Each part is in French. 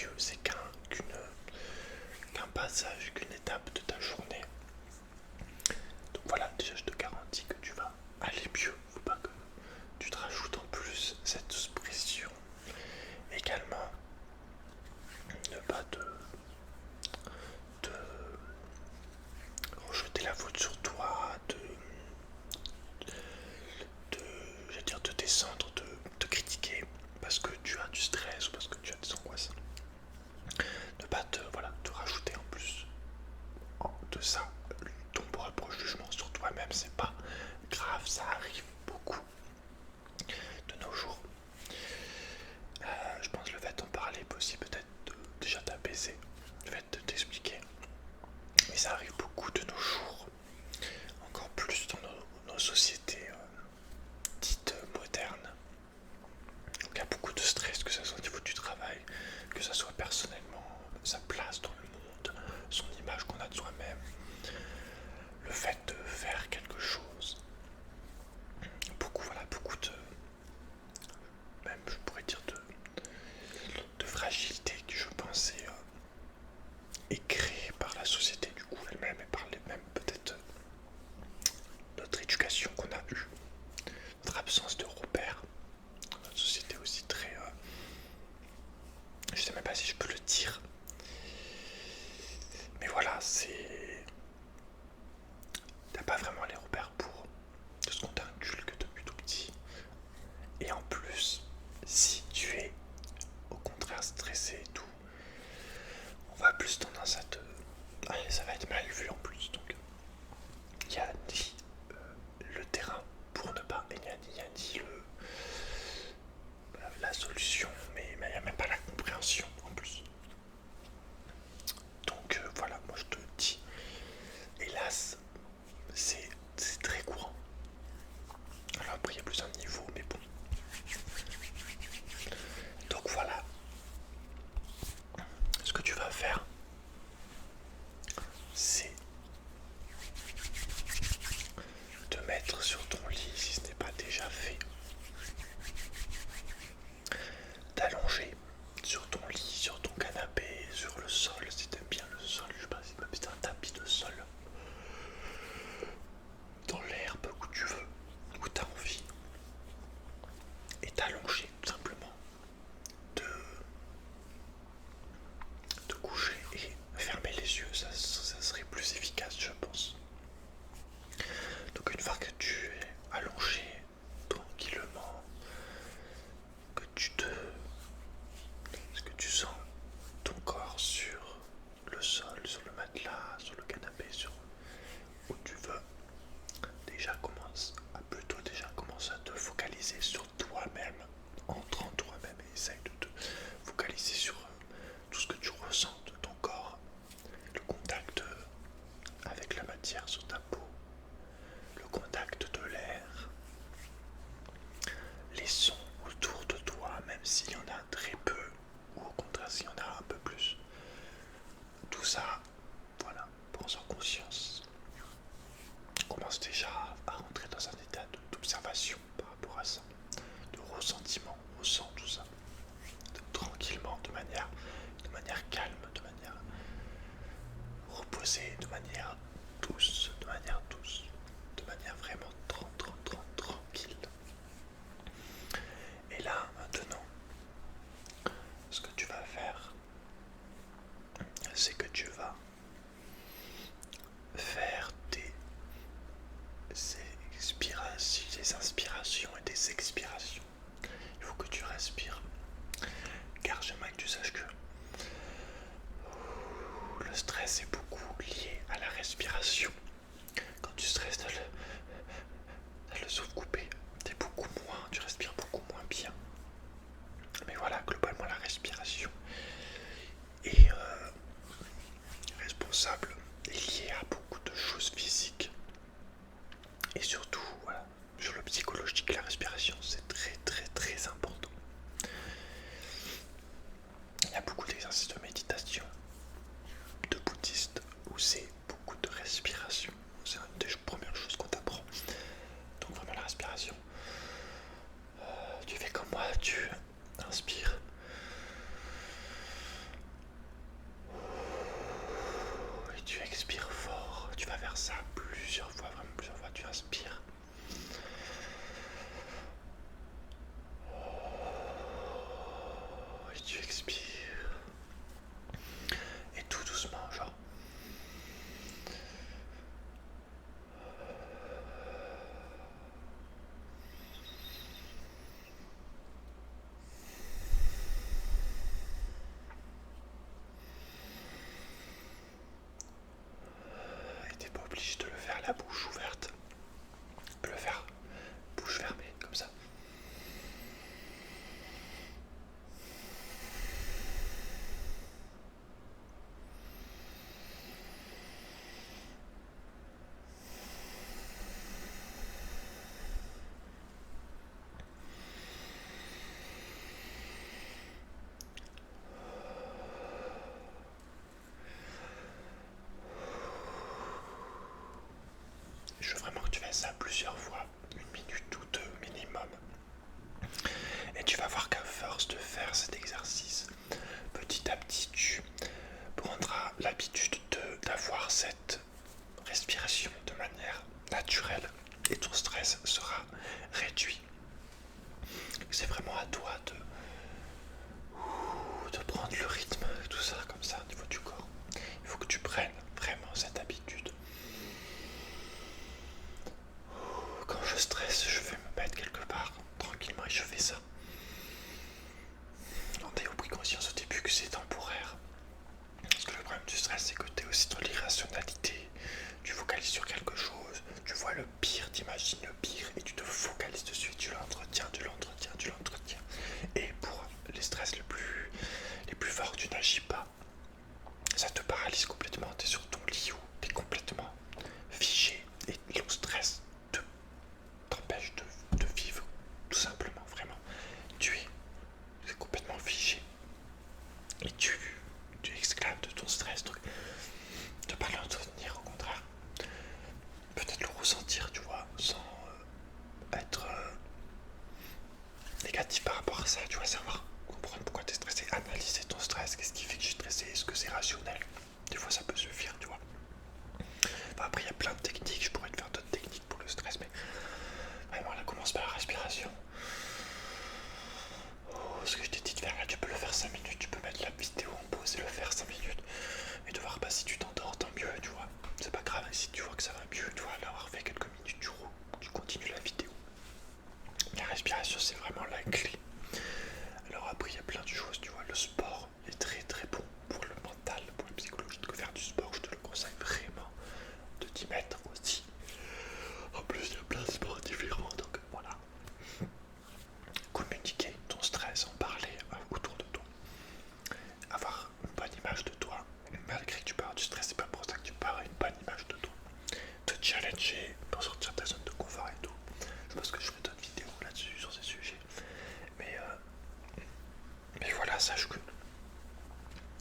mieux, c'est qu'un passage, qu'une étape de ta journée. Donc voilà, déjà je te garantis que tu vas aller mieux. Faut pas que tu te rajoutes en plus cette pression. Également, ne pas te rejeter la faute sur toi, je veux dire, de descendre, de te critiquer parce que tu as du stress ou parce que tu as des angoisses. Ne pas te rajouter en plus de ça ton propre jugement sur toi-même, c'est pas grave, ça arrive beaucoup de nos jours. Je pense que le fait d'en parler peut aussi peut-être déjà t'apaiser, le fait de t'expliquer. Mais ça arrive beaucoup de nos jours, encore plus dans nos sociétés dites modernes. Donc il y a beaucoup de stress, que ce soit au niveau du travail, que ce soit personnellement, sa place dans le monde, son image qu'on a de soi-même, le fait de faire quelque chose. Beaucoup de, même je pourrais dire de fragilité qui je pense est créée par la société du coup elle-même et par les mêmes peut-être notre éducation qu'on a eue, notre absence de repères, notre société aussi très je sais même pas si je peux le dire, mais voilà, t'as pas vraiment les repères pour de ce qu'on t'inculque depuis tout petit. Et en plus, si tu es au contraire stressé et tout, on va plus tendance à te... Allez, ça va être mal vu en plus, donc il y a ni le terrain pour ne pas, et il y a ni la solution, mais il n'y a même pas la compréhension en plus. Donc voilà, moi je te dis, hélas, c'est très courant. Alors après il y a plus un niveau, mais bon. Donc voilà, ce que tu vas faire, c'est te mettre sur ton lit si ce n'est pas déjà fait, t'allonger sur ton lit, sur ton canapé, sur le sol si t'aimes bien le sol, je sais pas si c'est un tapis de sol, dans l'herbe où tu veux, où t'as envie, et t'allonger tout simplement, de te coucher et fermer les yeux, ça serait plus efficace je pense. Donc une fois que tu es allongé tranquillement, que est-ce que tu sens ton corps sur le sol, sur le matelas, sur le canapé, sur où tu veux, commence à te focaliser sur toi-même, entre en toi-même et essaye de te focaliser sur tout ce que tu ressens de ton corps, le contact avec la matière sur ta peau, le contact de l'air, les sons autour de toi, même s'il y en a très peu, ou au contraire s'il y en a un peu plus. Tout ça, voilà, prends en conscience. Commence déjà à rentrer dans un état d'observation par rapport à ça, de ressentiment, ressens tout ça, tranquillement, de manière calme, de manière reposée, de manière douce, de manière vraiment tranquille. Et là, maintenant, ce que tu vas faire, c'est que tu vas faire des inspirations et des expirations. Il faut que tu respires, car j'aimerais que tu saches que le stress est beaucoup lié à la respiration. Quand tu stresses, t'as le souffle coupé, tu respires beaucoup moins bien. Mais voilà, globalement la respiration. Et fort, tu n'agis pas, ça te paralyse complètement, tu es sur ton lit ou tu es complètement figé et le stress t'empêche de vivre, tout simplement, vraiment. Tu es complètement figé et tu es esclave de ton stress, donc de pas l'entretenir, au contraire, peut-être le ressentir, tu vois, sans être négatif par rapport à ça, tu vois, savoir comprendre pourquoi tu es stressé, analyser ton stress, qu'est-ce qui fait que je suis stressé, est-ce que c'est rationnel, des fois ça peut suffire, tu vois. Enfin, après il y a plein de techniques, je pourrais te faire d'autres techniques pour le stress, mais vraiment là commence par la respiration. Oh, ce que je t'ai dit de faire là, tu peux le faire 5 minutes, tu peux mettre la vidéo en pause et le faire 5 minutes et de voir pas si tu t'endors, tant mieux, tu vois, c'est pas grave, et si tu vois que ça va mieux, tu vois, l'avoir fait quelques minutes, tu continues la vidéo. La respiration c'est vraiment la clé. Alors après il y a plein de choses, tu vois, le sport est très très bon pour le mental, pour le psychologique, que faire du sport, je te le conseille vraiment de t'y mettre aussi. En plus il y a plein de sports différents, donc voilà. Communiquer ton stress, en parler autour de toi, avoir une bonne image de toi, malgré que tu peux avoir du stress, c'est pas pour ça que tu peux avoir une bonne image de toi. Te challenger pour sortir de ta zone de confort et tout. Je pense que je ferai d'autres vidéos là-dessus, sur ces sujets. Mais voilà, sache que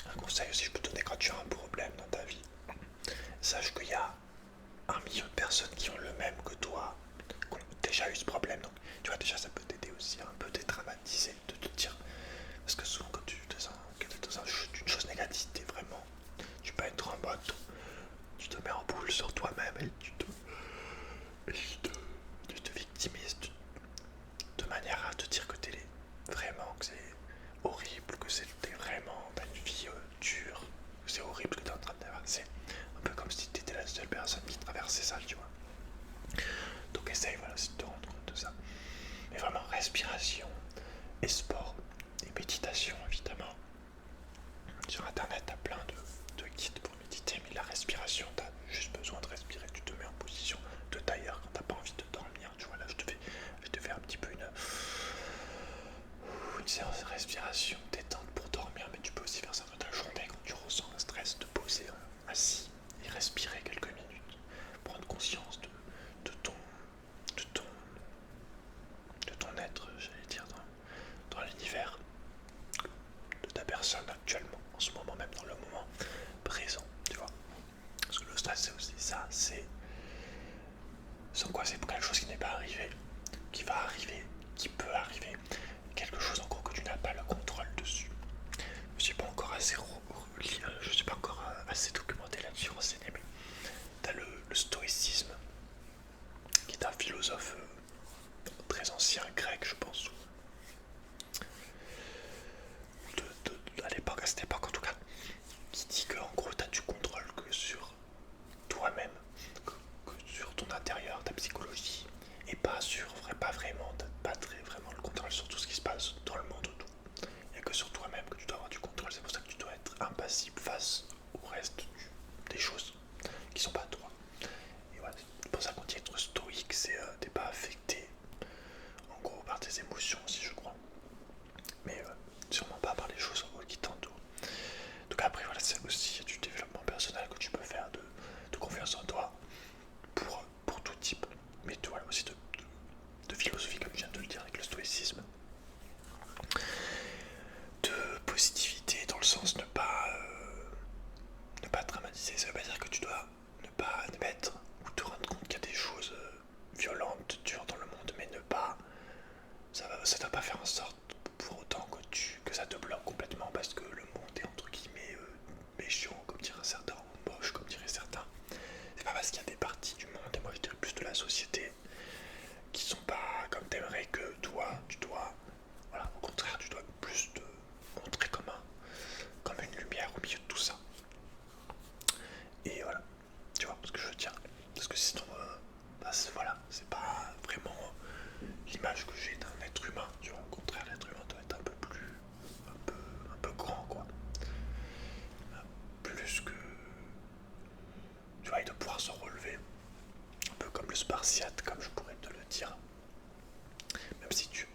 un conseil aussi je peux te donner quand tu as un problème dans ta vie, sache qu'il y a 1 million de personnes qui ont le même que toi, qui ont déjà eu ce problème. Donc tu vois, déjà ça peut t'aider aussi à un peu dédramatiser, de te dire, parce que souvent quand tu es dans une chose négative, tu peux être en mode, tu te mets en boule sur toi-même et tu te victimises de manière à te dire que t'es vraiment, que c'est horrible, que t'es vraiment, t'as une vie dure, que c'est horrible ce que t'es en train de traverser. Un peu comme si t'étais la seule personne qui traversait ça, tu vois. Donc essaye, voilà, de te rendre compte de ça. Mais vraiment, respiration et sport et méditation, évidemment. Sur internet, t'as plein de guides pour méditer, mais la respiration, t'as juste besoin de respirer. Tu te mets en position de tailleur quand t'as pas envie de dormir. Tu vois, là, je te fais un petit peu une séance de respiration détente pour dormir, mais tu peux aussi faire ça dans ta journée quand tu ressens un stress, te poser assis et respirer quelques minutes, prendre conscience de ton, de ton, de ton être, j'allais dire, dans l'univers, de ta personne actuellement, en ce moment même, dans le moment présent, tu vois. Parce que le stress c'est aussi ça, c'est sans quoi c'est quelque chose qui n'est pas arrivé, qui va arriver, qui peut arriver, quelque chose en gros que tu n'as pas le contrôle dessus. Je suis pas encore assez je suis pas encore assez documenté là-dessus, renseigné, mais t'as le stoïcisme, qui est un philosophe très ancien grec, je pense, à cette époque en tout cas, qui dit que en gros t'as du contrôle que sur toi-même, que sur ton intérieur, ta psychologie, et pas vraiment, t'as pas vraiment le contrôle sur tout ce qui se passe dans le monde autour. Il n'y a que sur toi-même que tu dois avoir du contrôle, c'est pour ça que tu dois être impassible face au reste des choses qui sont pas toi. Et voilà, c'est pour ça qu'on dit être stoïque, c'est t'es pas affecté en gros par tes émotions aussi, je crois, mais sûrement pas par les choses qui t'entourent. Donc après voilà, c'est aussi du développement personnel que tu peux faire, de confiance en toi pour tout type, mais voilà aussi de philosophie comme je viens de le dire avec le stoïcisme, de positivité dans le sens ne pas dramatiser. Ça veut pas dire que tu dois ne pas admettre ou te rendre compte qu'il y a des choses violentes, dures dans le monde, mais ça doit pas faire en sorte pour autant que ça te bloque complètement parce que le monde est entre guillemets méchant, comme diraient certains, ou moche, comme diraient certains. C'est pas parce qu'il y a des parties du monde, et moi je dirais plus de la société, qui sont pas comme t'aimerais que toi, tu dois, voilà, au contraire, tu dois plus te montrer comme une lumière au milieu de tout ça. Et voilà, tu vois ce que je veux dire. Parce que sinon, voilà, c'est pas vraiment l'image que j'ai d'un être humain, tu vois. Au contraire, l'être humain doit être un peu grand, quoi. Plus que, tu vois, il doit pouvoir se relever. Un peu comme le Spartiate, comme je pourrais te le dire. Même si tu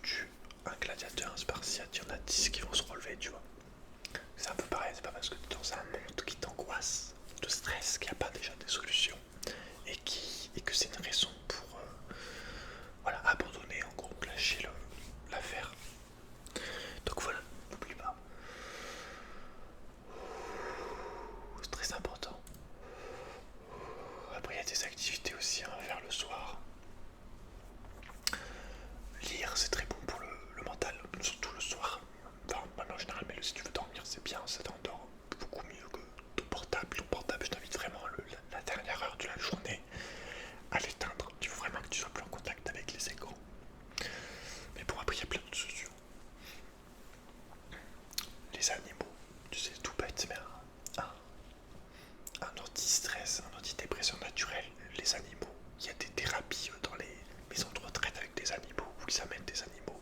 tues un gladiateur, un Spartiate, il y en a 10 qui vont se relever, c'est bien, ça t'endort beaucoup mieux que ton portable. Ton portable, je t'invite vraiment la dernière heure de la journée à l'éteindre. Il faut vraiment que tu sois plus en contact avec les écrans. Mais bon, après, il y a plein de solutions. Les animaux, tu sais, tout bête, mais un anti-stress, un antidépresseur naturel, les animaux. Il y a des thérapies dans les maisons de retraite avec des animaux, où ils amènent des animaux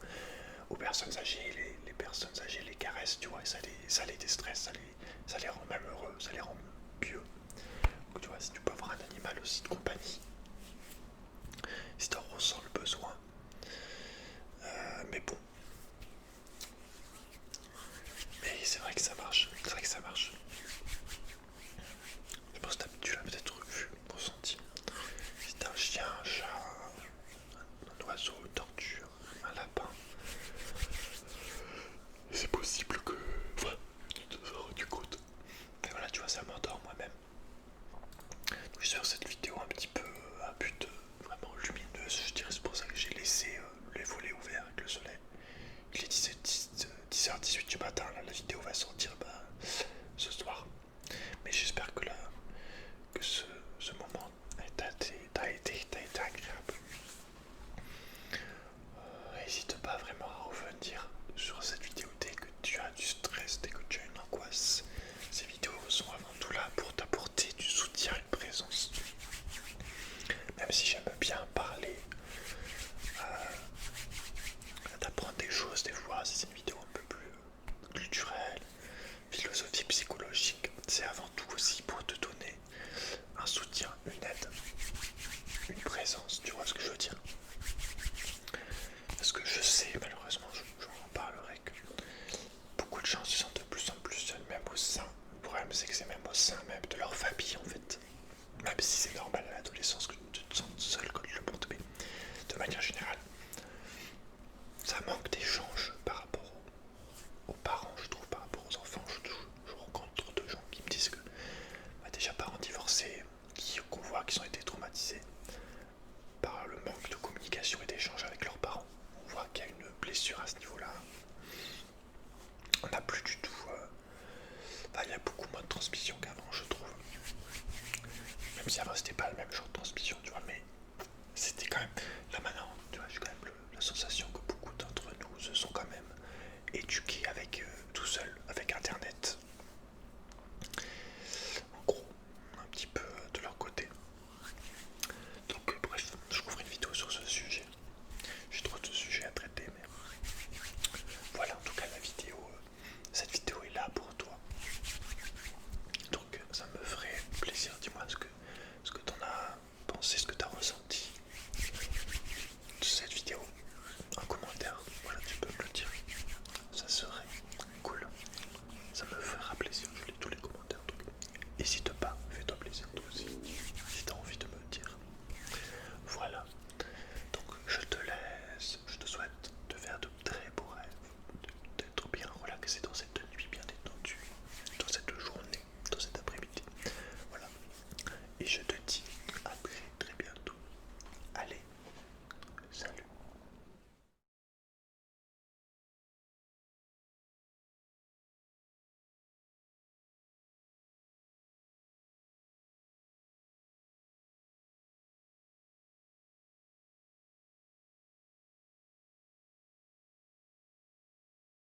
aux personnes âgées, les personnes âgées les caressent, tu vois, et ça les déstresse, ça les rend même heureux, ça les rend pieux. Donc, tu vois, si tu peux avoir un animal aussi de compagnie, si tu en ressens le besoin. Mais bon. Mais c'est vrai que ça marche, c'est vrai que ça marche. Je pense que tu l'as peut-être vu, ressenti. Si t'as un chien, un chat, un oiseau, une tortue, un lapin, c'est possible que tu te sois rendu compte. Mais voilà, tu vois, ça m'endort moi-même. Donc je vais faire cette vidéo un petit peu à but vraiment lumineuse, je dirais, c'est pour ça que j'ai laissé les volets ouverts avec le soleil. Il est 10h18 du matin, là, la vidéo va sortir ce soir. Mais j'espère que, ce moment t'a été agréable. N'hésite pas vraiment à revenir sur cette vidéo dès que tu as du stress, dès que tu as une angoisse. Ces vidéos sont avant tout là pour t'apporter du soutien, une présence. Même si j'aime bien parler, d'apprendre des choses des fois, si c'est une vidéo un peu plus culturelle, philosophique, psychologique, c'est avant tout aussi pour te donner un soutien, une aide, une présence, tu vois ce que je veux dire. Parce que je sais, malheureusement, j'en parlerai, que beaucoup de gens se sentent de plus en plus seuls, même au sein. Le problème, c'est que c'est même au sein même de leur famille, en fait. Même si c'est normal à l'adolescence que tu te sens seul quand le monde, mais de manière générale, ça manque d'échange par rapport aux parents, je trouve, par rapport aux enfants. Je rencontre trop de gens qui me disent que déjà parents divorcés, qu'on voit qu'ils ont été traumatisés par le manque de communication et d'échange avec leurs parents. On voit qu'il y a une blessure à ce niveau-là. On n'a plus du tout... il y a beaucoup moins de transmission qu'avant, je trouve. Même si avant c'était